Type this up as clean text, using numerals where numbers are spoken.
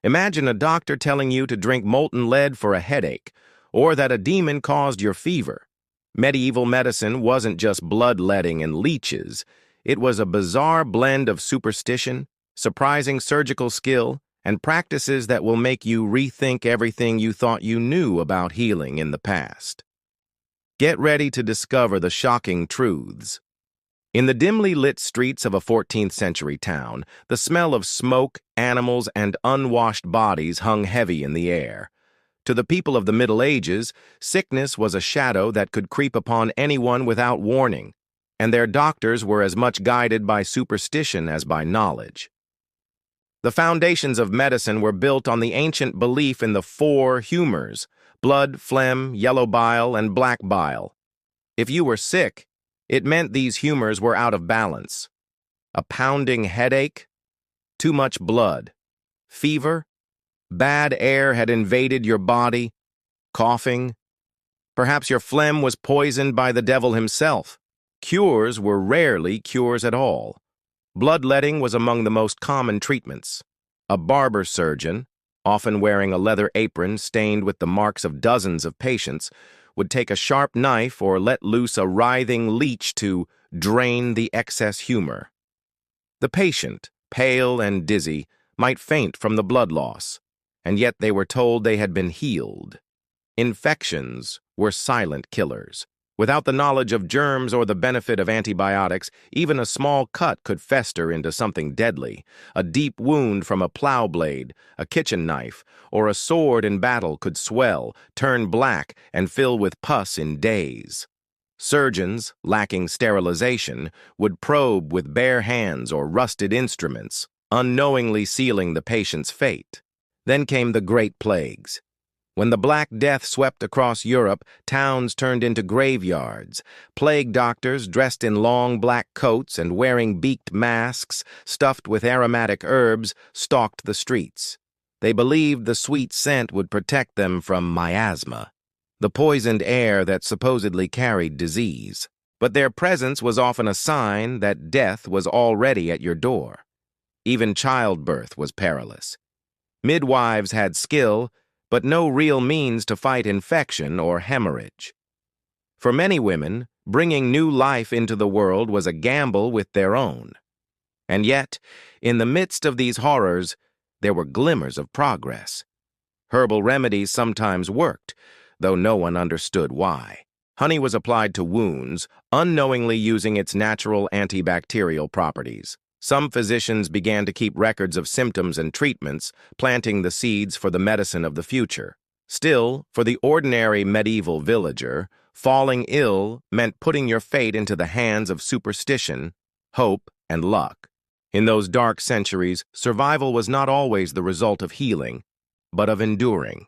Imagine a doctor telling you to drink molten lead for a headache, or that a demon caused your fever. Medieval medicine wasn't just bloodletting and leeches. It was a bizarre blend of superstition, surprising surgical skill, and practices that will make you rethink everything you thought you knew about healing in the past. Get ready to discover the shocking truths. In the dimly lit streets of a 14th-century town, the smell of smoke, animals, and unwashed bodies hung heavy in the air. To the people of the Middle Ages, sickness was a shadow that could creep upon anyone without warning, and their doctors were as much guided by superstition as by knowledge. The foundations of medicine were built on the ancient belief in the four humors: blood, phlegm, yellow bile, and black bile. If you were sick, it meant these humors were out of balance. A pounding headache, too much blood, fever, bad air had invaded your body, coughing. Perhaps your phlegm was poisoned by the devil himself. Cures were rarely cures at all. Bloodletting was among the most common treatments. A barber surgeon, often wearing a leather apron stained with the marks of dozens of patients, would take a sharp knife or let loose a writhing leech to drain the excess humor. The patient, pale and dizzy, might faint from the blood loss, and yet they were told they had been healed. Infections were silent killers. Without the knowledge of germs or the benefit of antibiotics, even a small cut could fester into something deadly. A deep wound from a plow blade, a kitchen knife, or a sword in battle could swell, turn black, and fill with pus in days. Surgeons, lacking sterilization, would probe with bare hands or rusted instruments, unknowingly sealing the patient's fate. Then came the Great Plagues. When the Black Death swept across Europe, towns turned into graveyards. Plague doctors, dressed in long black coats and wearing beaked masks stuffed with aromatic herbs, stalked the streets. They believed the sweet scent would protect them from miasma, the poisoned air that supposedly carried disease. But their presence was often a sign that death was already at your door. Even childbirth was perilous. Midwives had skill, but no real means to fight infection or hemorrhage. For many women, bringing new life into the world was a gamble with their own. And yet, in the midst of these horrors, there were glimmers of progress. Herbal remedies sometimes worked, though no one understood why. Honey was applied to wounds, unknowingly using its natural antibacterial properties. Some physicians began to keep records of symptoms and treatments, planting the seeds for the medicine of the future. Still, for the ordinary medieval villager, falling ill meant putting your fate into the hands of superstition, hope, and luck. In those dark centuries, survival was not always the result of healing, but of enduring.